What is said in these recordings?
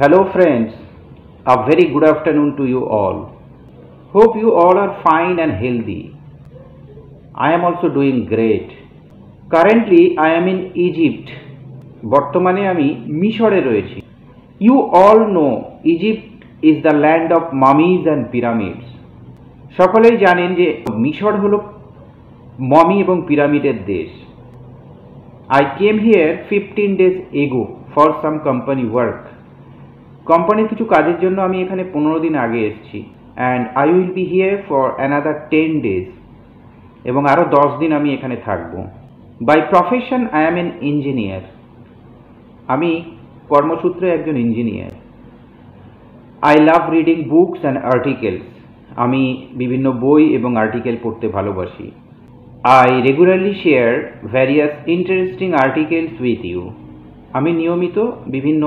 Hello friends, a very good afternoon to you all. Hope you all are fine and healthy. I am also doing great. Currently I am in Egypt. বর্তমানে আমি মিশরে রয়েছি। You all know Egypt is the land of mummies and pyramids. সকলেই জানেন যে মিশর হলো mummy এবং পিরামিডের দেশ। I came here 15 days ago for some company work. কোম্পানির কিছু কাজের জন্য আমি এখানে 15 দিন আগে এসেছি and I will be here for another 10 days এবং আরও 10 দিন আমি এখানে থাকব। By profession I am an engineer. আমি কর্মসূত্রে একজন engineer. I love reading books and articles. আমি বিভিন্ন বই এবং আর্টিকেল পড়তে ভালোবাসি। I regularly share various interesting articles with you. আমি নিয়মিত বিভিন্ন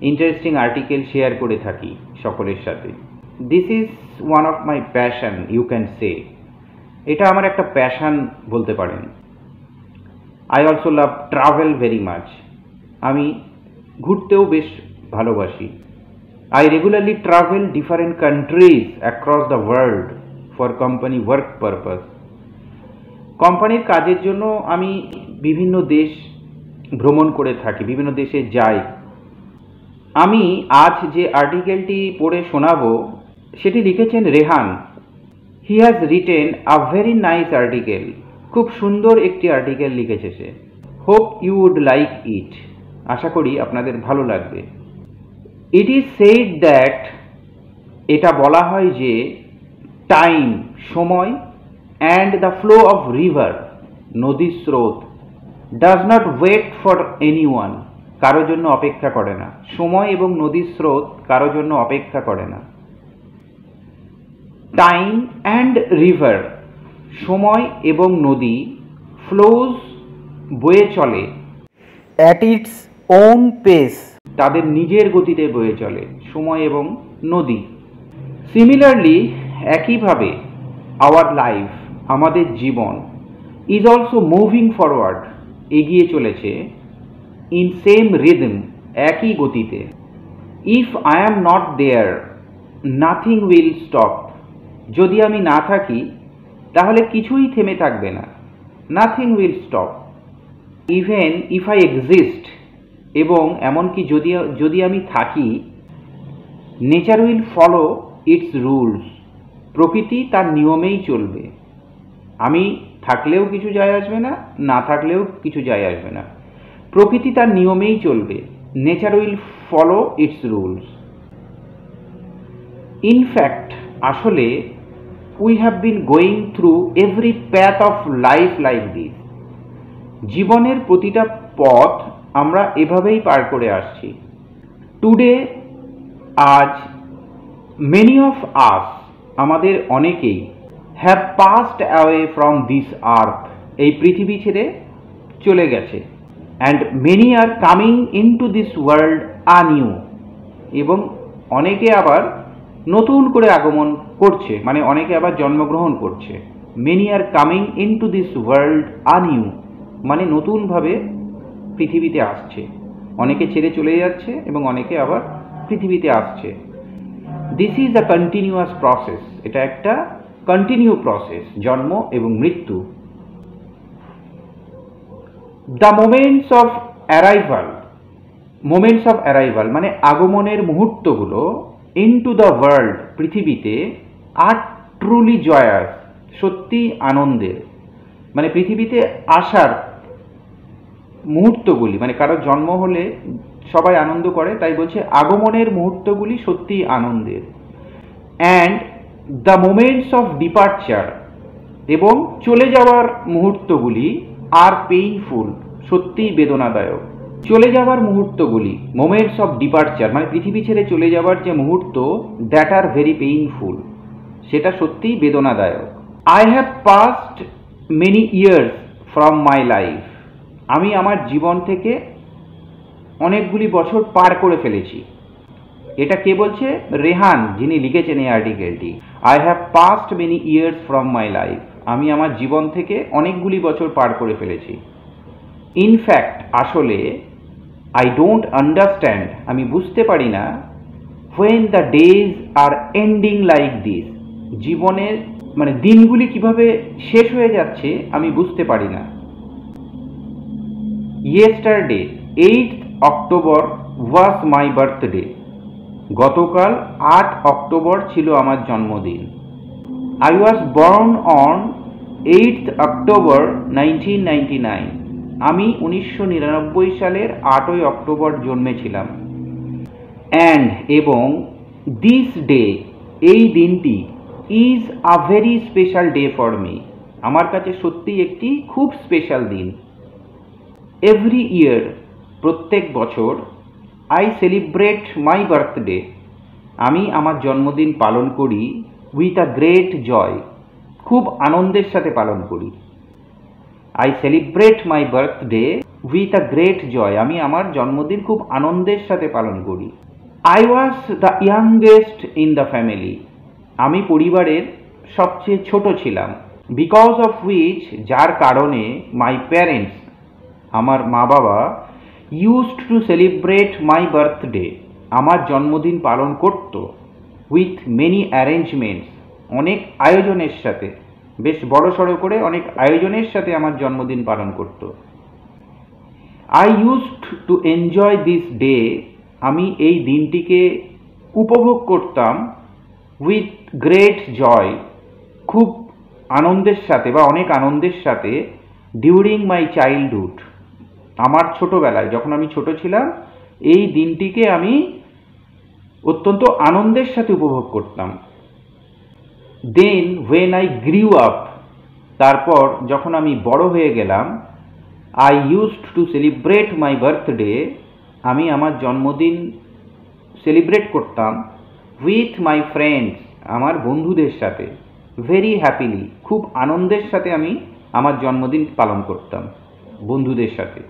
ইন্টারেস্টিং আর্টিকেল শেয়ার করে থাকি সকলের সাথে। This is one of my passion, you can say. এটা আমার একটা প্যাশন বলতে পারেন। I also love travel very much. আমি ঘুরতেও বেশ ভালোবাসি। I regularly travel different countries across the world for company work purpose. কোম্পানির কাজের জন্য আমি বিভিন্ন দেশ ভ্রমণ করে থাকি, বিভিন্ন দেশে যাই। আমি আজ যে আর্টিকেলটি পড়ে শোনাবো সেটি লিখেছেন Rehan. He has written a very nice article. খুব সুন্দর একটি আর্টিকেল লিখেছে সে। Hope you would like it. আশা করি আপনাদের ভালো লাগবে। ইট ইজ সেইড দ্যাট, এটা বলা হয় যে টাইম সময় and the flow of river নদীর স্রোত does not wait for anyone, কারো জন্য অপেক্ষা করে না। সময় এবং নদীর স্রোত কারো জন্য অপেক্ষা করে না। টাইম অ্যান্ড রিভার, সময় এবং নদী, ফ্লোজ বয়ে চলে, অ্যাট ইটস ওন পেস, তাদের নিজের গতিতে বয়ে চলে সময় এবং নদী। সিমিলারলি একইভাবে আওয়ার লাইফ, আমাদের জীবন, ইজ অলসো মুভিং ফরওয়ার্ড, এগিয়ে চলেছে, ইন সেম রিদম, একই গতিতে। If I am not there nothing will stop, যদি আমি না থাকি তাহলে কিছুই থেমে থাকবে না। Nothing will stop. Even if I exist, এবং এমনকি যদি আমি থাকি, nature will follow its rules, প্রকৃতি তার নিয়মেই চলবে। আমি থাকলেও কিছু যায় আসবে না, না থাকলেও কিছু যায় আসবে না, প্রকৃতি তার নিয়মেই চলবে। Nature will follow its rules. In fact, আসলে we have been going through every path of life like this. জীবনের প্রতিটা পথ আমরা এভাবেই পার করে আসছি। টুডে, আজ, মেনি অফ আস, আমাদের অনেকেই, have passed away from this earth, এই পৃথিবী ছেড়ে চলে গেছে। And many are coming into this world anew, এবং অনেকে আবার নতুন করে আগমন করছে, মানে অনেকে আবার জন্মগ্রহণ করছে। Many are coming into this world anew, মানে নতুনভাবে পৃথিবীতে আসছে। অনেকে ছেড়ে চলে যাচ্ছে এবং অনেকে আবার পৃথিবীতে আসছে। This is a continuous process, এটা একটা কন্টিনিউ প্রসেস, জন্ম এবং মৃত্যু। The moments of arrival, moments of arrival মানে আগমনের মুহূর্তগুলো, ইনটু দ্য ওয়ার্ল্ড, পৃথিবীতে, আর ট্রুলি জয়াস, সত্যি আনন্দের। মানে পৃথিবীতে আসার মুহূর্তগুলি, মানে কারো জন্ম হলে সবাই আনন্দ করে, তাই বলছে আগমনের মুহূর্তগুলি সত্যি আনন্দের। And the moments of departure, এবং চলে যাওয়ার মুহূর্তগুলি, আর পেইনফুল, সত্যিই বেদনাদায়ক। চলে যাওয়ার মুহূর্তগুলি, মোমেন্টস অফ ডিপার্চার মানে পৃথিবী ছেড়ে চলে যাওয়ার যে মুহূর্ত, দ্যাট আর ভেরি পেইনফুল, সেটা সত্যিই বেদনাদায়ক। I have passed many years from my life, আমি আমার জীবন থেকে অনেকগুলি বছর পার করে ফেলেছি। এটা কে বলছে? রেহান, যিনি লিখেছেন এই আর্টিকেলটি। I have passed many years from my life, আমি আমার জীবন থেকে অনেকগুলি বছর পার করে ফেলেছি। ইনফ্যাক্ট, আসলে আই ডোন্ট আন্ডারস্ট্যান্ড, আমি বুঝতে পারি না, when the days are ending like this, জীবনের মানে দিনগুলি কিভাবে শেষ হয়ে যাচ্ছে আমি বুঝতে পারি না। Yesterday 8th October was my birthday, গতকাল 8 অক্টোবর ছিল আমার জন্মদিন। I was born on 8th October 1999, আমি 1999 সালের 8ই অক্টোবর জন্মেছিলাম। অ্যান্ড এবং দিস ডে, এই দিনটি, is a very special day for me, আমার কাছে সত্যিই একটি খুব স্পেশাল দিন। এভরি ইয়ার, প্রত্যেক বছর, আই সেলিব্রেট মাই বার্থডে, আমি আমার জন্মদিন পালন করি উইথ আ গ্রেট জয়, খুব আনন্দের সাথে পালন করি। I celebrate my birthday with a great joy, আমি আমার জন্মদিন খুব আনন্দের সাথে পালন করি। I was the youngest in the family, আমি পরিবারের সবচেয়ে ছোট ছিলাম। বিকজ অফ হুইচ, যার কারণে, মাই প্যারেন্টস, আমার মা বাবা, used to celebrate my birthday, আমার জন্মদিন পালন করত, উইথ মেনি অ্যারেঞ্জমেন্টস, অনেক আয়োজনের সাথে, বেশ বড় সড়ো করে অনেক আয়োজনের সাথে আমার জন্মদিন পালন করত। I used to enjoy this day, আমি এই দিনটিকে উপভোগ করতাম উইথ গ্রেট জয়, খুব আনন্দের সাথে বা অনেক আনন্দের সাথে, ডিউরিং মাই চাইল্ডহুড, আমার ছোটবেলায়, যখন আমি ছোট ছিলাম, এই দিনটিকে আমি অত্যন্ত আনন্দের সাথে উপভোগ করতাম। দেন হোয়েন আই গ্রিউ আপ, তারপর যখন আমি বড় হয়ে গেলাম, I used to celebrate my birthday, আমি আমার জন্মদিন সেলিব্রেট করতাম উইথ মাই ফ্রেন্ডস, আমার বন্ধুদের সাথে, ভেরি হ্যাপিলি, খুব আনন্দের সাথে আমি আমার জন্মদিন পালন করতাম বন্ধুদের সাথে।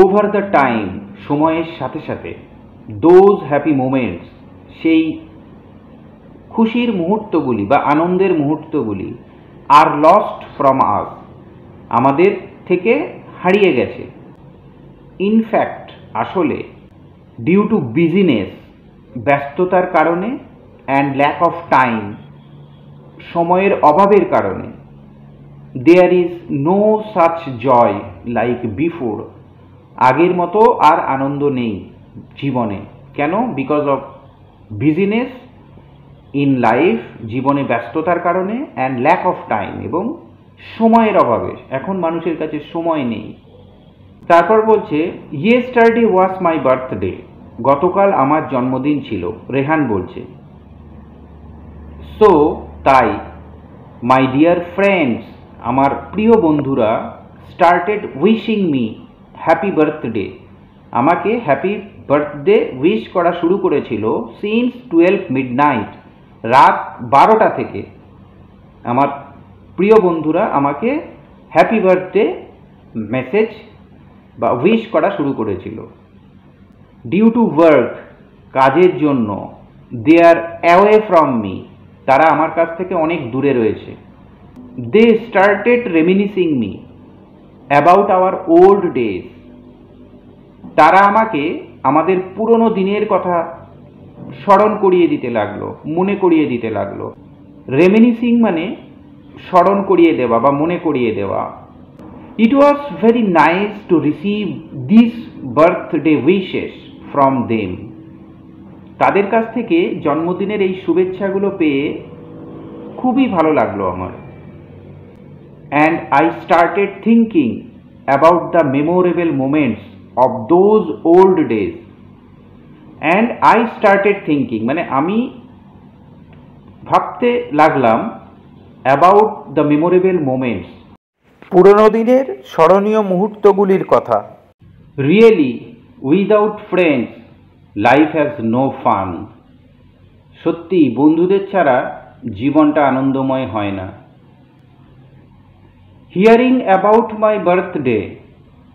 ওভার দ্য টাইম, সময়ের সাথে সাথে, দোজ হ্যাপি মোমেন্টস, সেই খুশির মুহূর্তগুলি বা আনন্দের মুহূর্তগুলি, আর লস্ট ফ্রম আস, আমাদের থেকে হারিয়ে গেছে। ইনফ্যাক্ট, আসলে, ডিউ টু বিজিনেস, ব্যস্ততার কারণে, অ্যান্ড ল্যাক অফ টাইম, সময়ের অভাবের কারণে, there is no such joy like before, আগের মতো আর আনন্দ নেই জীবনে। কেন? Because of busyness in life, জীবনে ব্যস্ততার কারণে, অ্যান্ড ল্যাক অফ টাইম, এবং সময়ের অভাবে, এখন মানুষের কাছে সময় নেই। তারপর বলছে, ইয়েস্টারডে ওয়াজ মাই বার্থডে, গতকাল আমার জন্মদিন ছিল, রেহান বলছে। সো, তাই, মাই ডিয়ার ফ্রেন্ডস, আমার প্রিয় বন্ধুরা, started wishing me happy birthday, আমাকে হ্যাপি বার্থডে উইশ করা শুরু করেছিল সিন্স 12 মিডনাইট, রাত 12টা থেকে আমার প্রিয় বন্ধুরা আমাকে হ্যাপি বার্থডে মেসেজ বা উইশ করা শুরু করেছিল। ডিউ টু ওয়ার্ক, কাজের জন্য, they are away from me, তারা আমার কাছ থেকে অনেক দূরে রয়েছে। They started reminiscing me about our old days, তারা আমাকে আমাদের পুরনো দিনের কথা স্মরণ করিয়ে দিতে লাগলো, মনে করিয়ে দিতে লাগলো। রেমিনিসিং মানে স্মরণ করিয়ে দেওয়া বা মনে করিয়ে দেওয়া। It was very nice to receive this birthday wishes from them, তাদের কাছ থেকে জন্মদিনের এই শুভেচ্ছাগুলো পেয়ে খুবই ভালো লাগলো আমার। And I started thinking about the memorable moments of those old days, and I started thinking মানে আমি ভাবতে লাগলাম, অ্যাবাউট দ্য মেমোরেবল মোমেন্টস, পুরনো দিনের স্মরণীয় মুহূর্তগুলির কথা। Really, without friends life has no fun, সত্যি বন্ধুদের ছাড়া জীবনটা আনন্দময় হয় না। হিয়ারিং অ্যাবাউট মাই বার্থডে,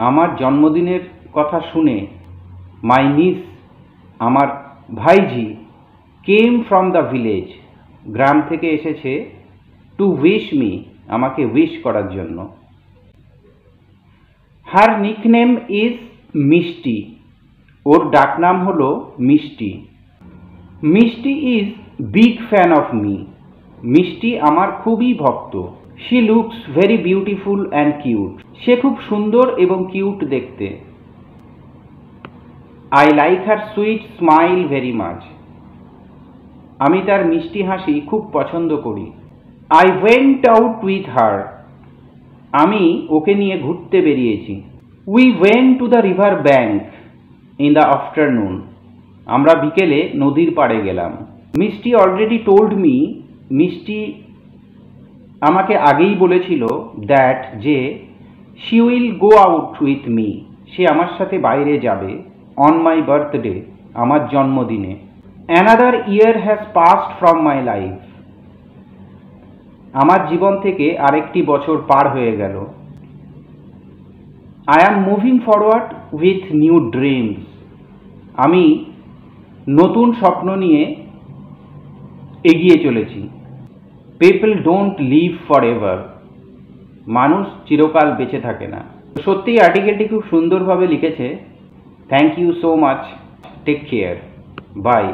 আমার জন্মদিনের কথা শুনে, মাই নিস, আমার ভাইঝি, কেম ফ্রম দ্য ভিলেজ, গ্রাম থেকে এসেছে, টু উইশ মি, আমাকে উইশ করার জন্য। হার নিকনেম ইজ মিষ্টি। ওর ডাকনাম হলো Mishti. Mishti is big fan of me. Mishti আমার খুবই ভক্ত। She looks very beautiful and cute. সে খুব সুন্দর এবং কিউট দেখতে। I like her sweet smile very much. আমি তার মিষ্টি হাসি খুব পছন্দ করি। I went out with her. আমি ওকে নিয়ে ঘুরতে বেরিয়েছি। We went to the river bank in the afternoon. আমরা বিকেলে নদীর পাড়ে গেলাম। মিষ্টি অলরেডি টোল্ড মি। মিষ্টি আমাকে আগেই বলেছিল দ্যাট যে she will go out with me. সে আমার সাথে বাইরে যাবে অন মাই বার্থডে, আমার জন্মদিনে। Another year has passed from my life. আমার জীবন থেকে আরেকটি বছর পার হয়ে গেল। I am moving forward with new dreams. আমি নতুন স্বপ্ন নিয়ে এগিয়ে চলেছি। People don't live forever. মানুষ চিরকাল বেঁচে থাকে না। সত্যিই আর্টিকেলটি খুব সুন্দরভাবে লিখেছে। Thank you so much. Take care. By.